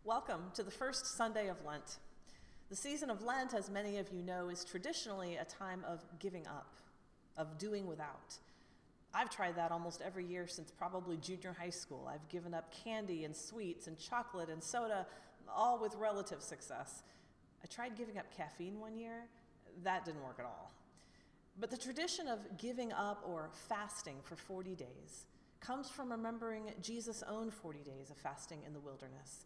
Welcome to the first Sunday of Lent. The season of Lent, as many of you know, is traditionally a time of giving up, of doing without. I've tried that almost every year since probably junior high school. I've given up candy and sweets and chocolate and soda, all with relative success. I tried giving up caffeine one year. That didn't work at all. But the tradition of giving up or fasting for 40 days comes from remembering Jesus' own 40 days of fasting in the wilderness.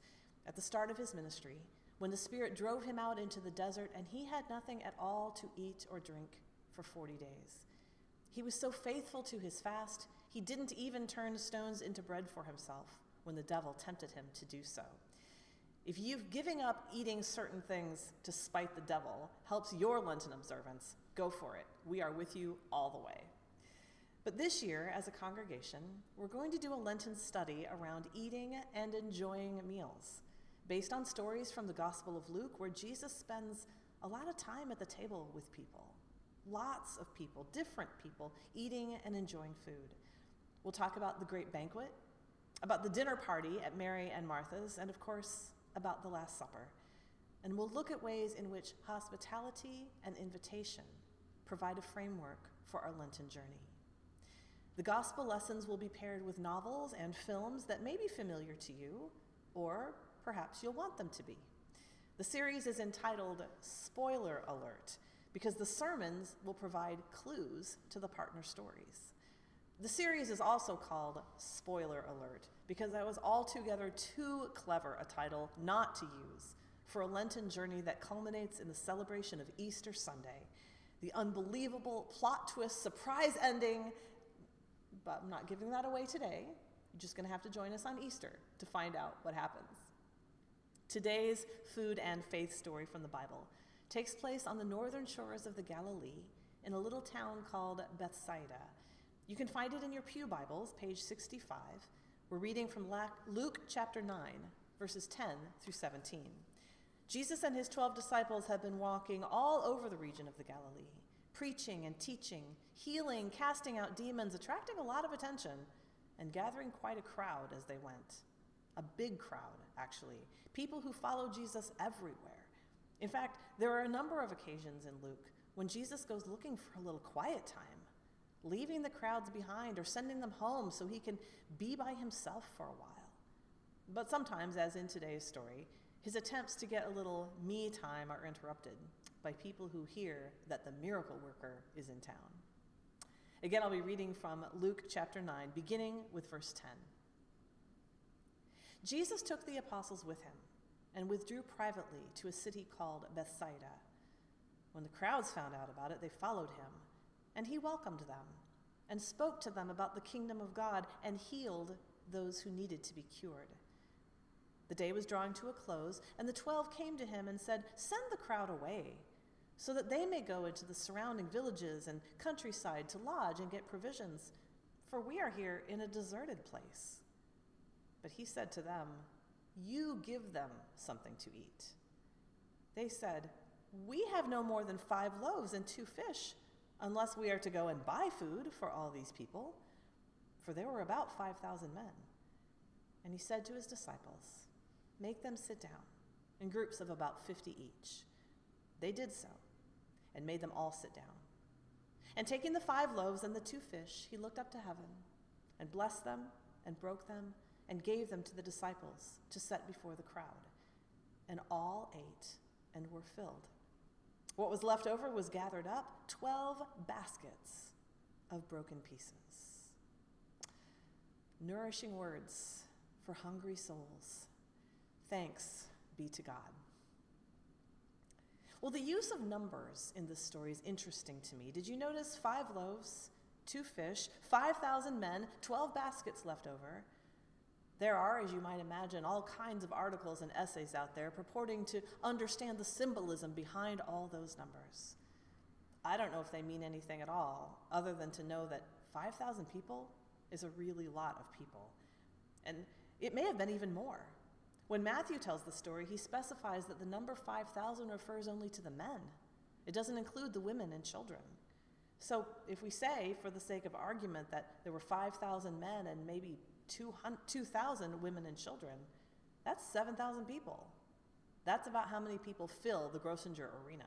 At the start of his ministry, when the Spirit drove him out into the desert and he had nothing at all to eat or drink for 40 days. He was so faithful to his fast, he didn't even turn stones into bread for himself when the devil tempted him to do so. If giving up eating certain things to spite the devil helps your Lenten observance, go for it. We are with you all the way. But this year, as a congregation, we're going to do a Lenten study around eating and enjoying meals, based on stories from the Gospel of Luke, where Jesus spends a lot of time at the table with people. Lots of people, different people, eating and enjoying food. We'll talk about the great banquet, about the dinner party at Mary and Martha's, and of course, about the Last Supper. And we'll look at ways in which hospitality and invitation provide a framework for our Lenten journey. The gospel lessons will be paired with novels and films that may be familiar to you, or perhaps you'll want them to be. The series is entitled Spoiler Alert, because the sermons will provide clues to the partner stories. The series is also called Spoiler Alert, because that was altogether too clever a title not to use for a Lenten journey that culminates in the celebration of Easter Sunday, the unbelievable plot twist surprise ending, but I'm not giving that away today. You're just going to have to join us on Easter to find out what happens. Today's food and faith story from the Bible takes place on the northern shores of the Galilee in a little town called Bethsaida. You can find it in your pew Bibles, page 65. We're reading from Luke chapter 9, verses 10 through 17. Jesus and his 12 disciples have been walking all over the region of the Galilee, preaching and teaching, healing, casting out demons, attracting a lot of attention, and gathering quite a crowd as they went. A big crowd, actually. People who follow Jesus everywhere. In fact, there are a number of occasions in Luke when Jesus goes looking for a little quiet time, leaving the crowds behind or sending them home so he can be by himself for a while. But sometimes, as in today's story, his attempts to get a little me time are interrupted by people who hear that the miracle worker is in town. Again, I'll be reading from Luke chapter 9, beginning with verse 10. Jesus took the apostles with him and withdrew privately to a city called Bethsaida. When the crowds found out about it, they followed him, and he welcomed them and spoke to them about the kingdom of God and healed those who needed to be cured. The day was drawing to a close, and the 12 came to him and said, "Send the crowd away, so that they may go into the surrounding villages and countryside to lodge and get provisions, for we are here in a deserted place." But he said to them, "You give them something to eat." They said, "We have no more than 5 loaves and 2 fish, unless we are to go and buy food for all these people." For there were about 5,000 men. And he said to his disciples, "Make them sit down in groups of about 50 each." They did so, and made them all sit down. And taking the 5 loaves and the 2 fish, he looked up to heaven, and blessed them, and broke them, and gave them to the disciples to set before the crowd. And all ate and were filled. What was left over was gathered up, 12 baskets of broken pieces. Nourishing words for hungry souls. Thanks be to God. Well, the use of numbers in this story is interesting to me. Did you notice 5 loaves, 2 fish, 5,000 men, 12 baskets left over? There are, as you might imagine, all kinds of articles and essays out there purporting to understand the symbolism behind all those numbers. I don't know if they mean anything at all, other than to know that 5,000 people is a really lot of people. And it may have been even more. When Matthew tells the story, he specifies that the number 5,000 refers only to the men. It doesn't include the women and children. So if we say, for the sake of argument, that there were 5,000 men and maybe 2,000 women and children, That's 7,000 people. That's about how many people fill the Grossinger Arena.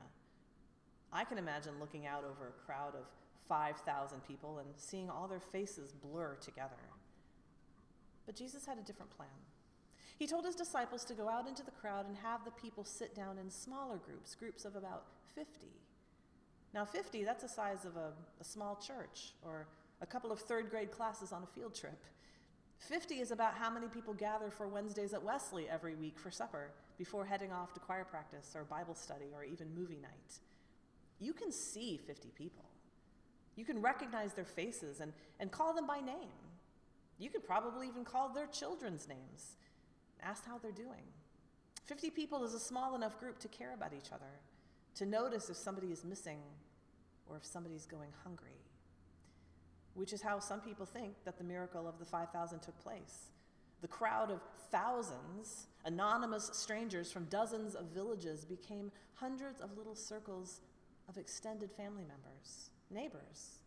I can imagine looking out over a crowd of 5,000 people and seeing all their faces blur together. But Jesus had a different plan. He told his disciples to go out into the crowd and have the people sit down in smaller groups of about 50. Now 50, that's the size of a small church or a couple of third grade classes on a field trip. 50 is about how many people gather for Wednesdays at Wesley every week for supper before heading off to choir practice or Bible study or even movie night. You can see 50 people. You can recognize their faces and call them by name. You could probably even call their children's names. Ask how they're doing. 50 people is a small enough group to care about each other, to notice if somebody is missing or if somebody's going hungry. Which is how some people think that the miracle of the 5,000 took place. The crowd of thousands, anonymous strangers from dozens of villages, became hundreds of little circles of extended family members, neighbors,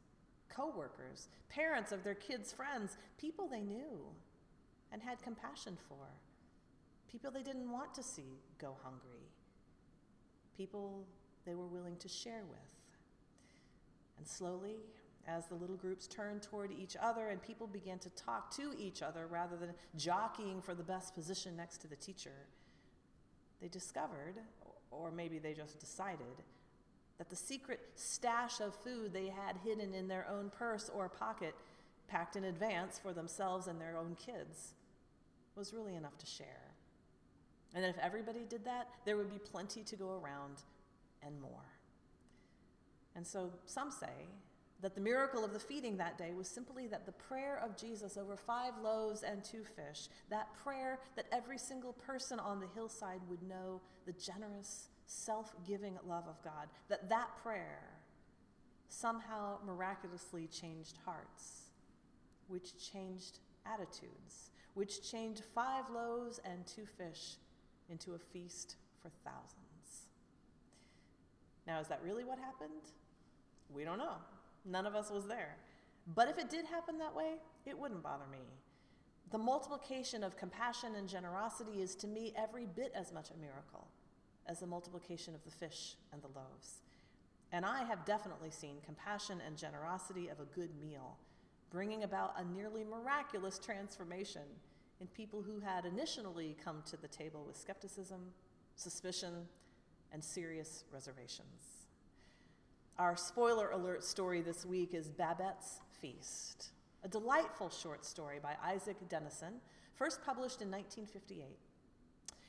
co-workers, parents of their kids' friends, people they knew and had compassion for, people they didn't want to see go hungry, people they were willing to share with. And slowly, as the little groups turned toward each other and people began to talk to each other rather than jockeying for the best position next to the teacher, they discovered, or maybe they just decided, that the secret stash of food they had hidden in their own purse or pocket, packed in advance for themselves and their own kids, was really enough to share. And that if everybody did that, there would be plenty to go around and more. And so some say that the miracle of the feeding that day was simply that the prayer of Jesus over 5 loaves and 2 fish, that prayer that every single person on the hillside would know the generous, self-giving love of God, that prayer somehow miraculously changed hearts, which changed attitudes, which changed 5 loaves and 2 fish into a feast for thousands. Now, is that really what happened? We don't know. None of us was there. But if it did happen that way, it wouldn't bother me. The multiplication of compassion and generosity is to me every bit as much a miracle as the multiplication of the fish and the loaves. And I have definitely seen compassion and generosity of a good meal bringing about a nearly miraculous transformation in people who had initially come to the table with skepticism, suspicion, and serious reservations. Our spoiler alert story this week is Babette's Feast, a delightful short story by Isaac Denison, first published in 1958.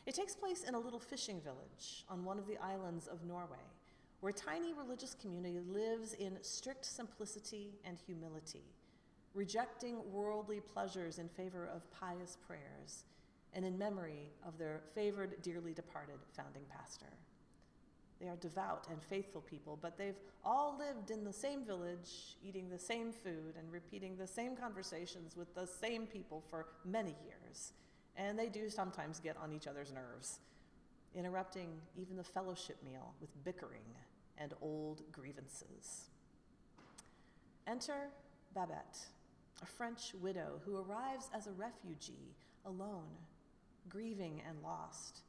It takes place in a little fishing village on one of the islands of Norway, where a tiny religious community lives in strict simplicity and humility, rejecting worldly pleasures in favor of pious prayers and in memory of their favored, dearly departed founding pastor. They are devout and faithful people, but they've all lived in the same village, eating the same food and repeating the same conversations with the same people for many years. And they do sometimes get on each other's nerves, interrupting even the fellowship meal with bickering and old grievances. Enter Babette, a French widow who arrives as a refugee, alone, grieving and lost.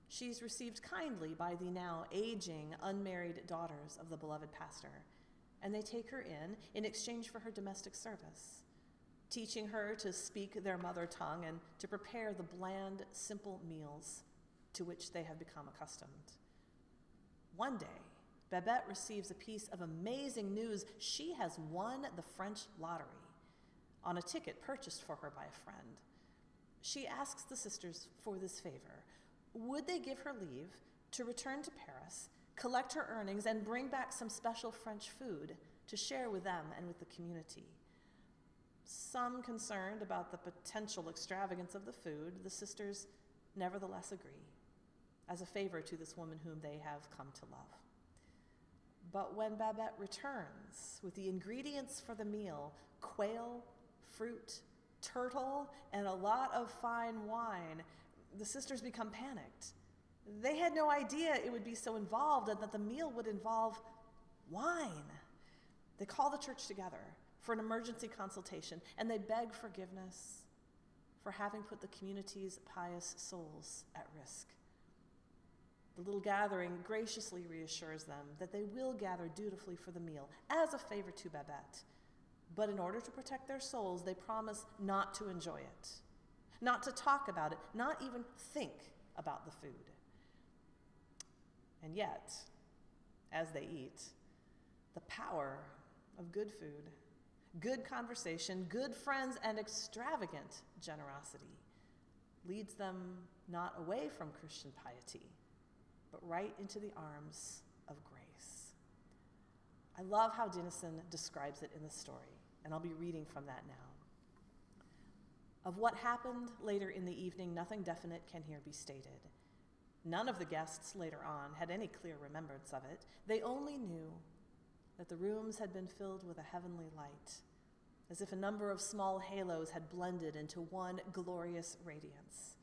She's received kindly by the now aging, unmarried daughters of the beloved pastor, and they take her in exchange for her domestic service, teaching her to speak their mother tongue and to prepare the bland, simple meals to which they have become accustomed. One day, Babette receives a piece of amazing news. She has won the French lottery on a ticket purchased for her by a friend. She asks the sisters for this favor. Would they give her leave to return to Paris, collect her earnings, and bring back some special French food to share with them and with the community? Some concerned about the potential extravagance of the food, the sisters nevertheless agree, as a favor to this woman whom they have come to love. But when Babette returns with the ingredients for the meal, quail, fruit, turtle, and a lot of fine wine, the sisters become panicked. They had no idea it would be so involved and that the meal would involve wine. They call the church together for an emergency consultation, and they beg forgiveness for having put the community's pious souls at risk. The little gathering graciously reassures them that they will gather dutifully for the meal as a favor to Babette. But in order to protect their souls, they promise not to enjoy it, not to talk about it, not even think about the food. And yet, as they eat, the power of good food, good conversation, good friends, and extravagant generosity leads them not away from Christian piety, but right into the arms of grace. I love how Dennison describes it in the story, and I'll be reading from that now. Of what happened later in the evening, nothing definite can here be stated. None of the guests later on had any clear remembrance of it. They only knew that the rooms had been filled with a heavenly light, as if a number of small halos had blended into one glorious radiance.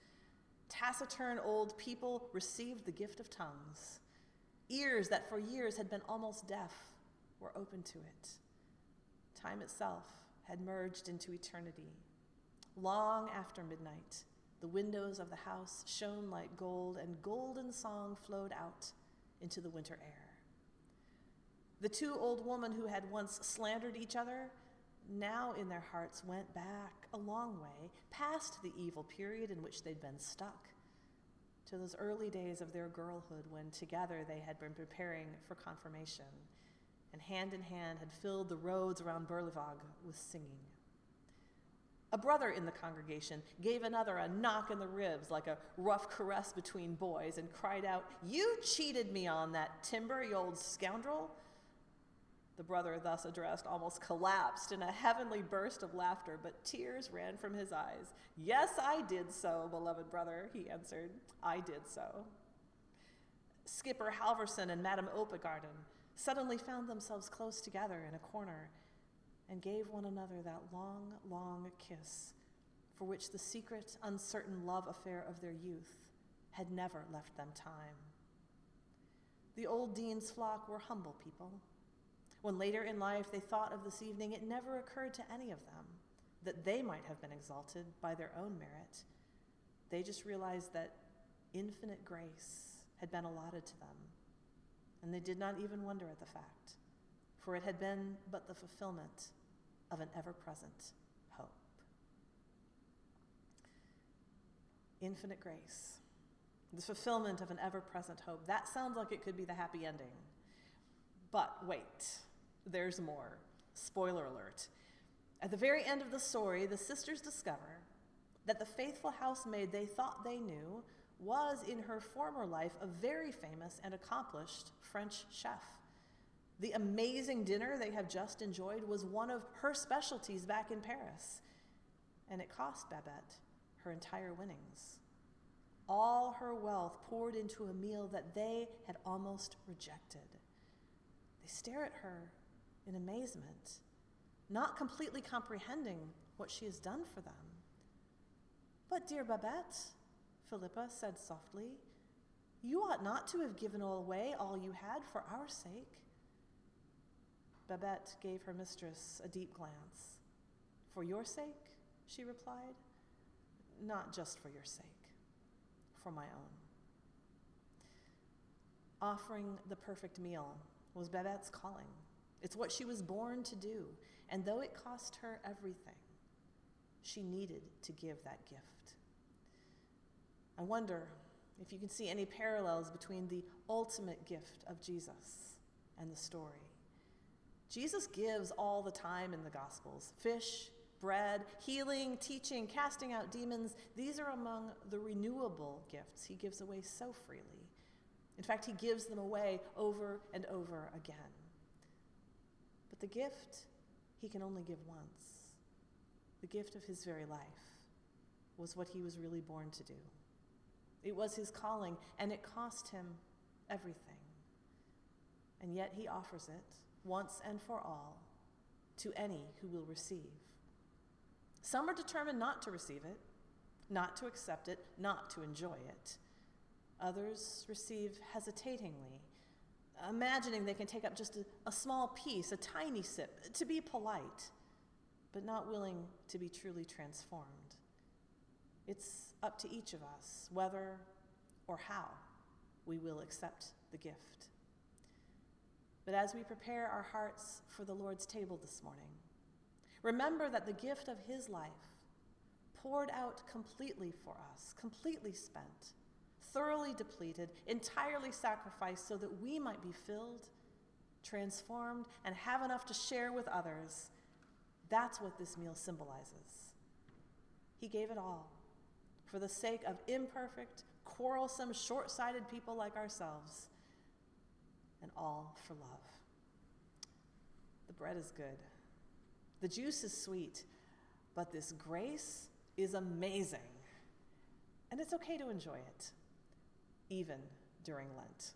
Taciturn old people received the gift of tongues. Ears that for years had been almost deaf were open to it. Time itself had merged into eternity. Long after midnight, the windows of the house shone like gold, and golden song flowed out into the winter air. The two old women who had once slandered each other now in their hearts went back a long way, past the evil period in which they'd been stuck, to those early days of their girlhood when together they had been preparing for confirmation and hand in hand had filled the roads around Berlevag with singing. A brother in the congregation gave another a knock in the ribs like a rough caress between boys and cried out, "You cheated me on that timber, you old scoundrel." The brother thus addressed almost collapsed in a heavenly burst of laughter, but tears ran from his eyes. "Yes, I did so, beloved brother," he answered. "I did so." Skipper Halverson and Madame Opegarden suddenly found themselves close together in a corner and gave one another that long, long kiss for which the secret, uncertain love affair of their youth had never left them time. The old dean's flock were humble people. When later in life they thought of this evening, it never occurred to any of them that they might have been exalted by their own merit. They just realized that infinite grace had been allotted to them, and they did not even wonder at the fact, for it had been but the fulfillment of an ever-present hope. Infinite grace, the fulfillment of an ever-present hope. That sounds like it could be the happy ending. But wait. There's more. Spoiler alert. At the very end of the story, the sisters discover that the faithful housemaid they thought they knew was, in her former life, a very famous and accomplished French chef. The amazing dinner they have just enjoyed was one of her specialties back in Paris, and it cost Babette her entire winnings. All her wealth poured into a meal that they had almost rejected. They stare at her in amazement, not completely comprehending what she has done for them. "But, dear Babette," Philippa said softly, "you ought not to have given away all you had for our sake." Babette gave her mistress a deep glance. "For your sake?" she replied. "Not just for your sake, for my own." Offering the perfect meal was Babette's calling. It's what she was born to do, and though it cost her everything, she needed to give that gift. I wonder if you can see any parallels between the ultimate gift of Jesus and the story. Jesus gives all the time in the Gospels: fish, bread, healing, teaching, casting out demons. These are among the renewable gifts he gives away so freely. In fact, he gives them away over and over again. But the gift he can only give once, the gift of his very life, was what he was really born to do. It was his calling, and it cost him everything. And yet he offers it, once and for all, to any who will receive. Some are determined not to receive it, not to accept it, not to enjoy it. Others receive hesitatingly, imagining they can take up just a small piece, a tiny sip, to be polite, but not willing to be truly transformed. It's up to each of us whether or how we will accept the gift. But as we prepare our hearts for the Lord's table this morning, remember that the gift of his life, poured out completely for us, completely spent, thoroughly depleted, entirely sacrificed so that we might be filled, transformed, and have enough to share with others, that's what this meal symbolizes. He gave it all for the sake of imperfect, quarrelsome, short-sighted people like ourselves, and all for love. The bread is good. The juice is sweet, but this grace is amazing. And it's okay to enjoy it, even during Lent.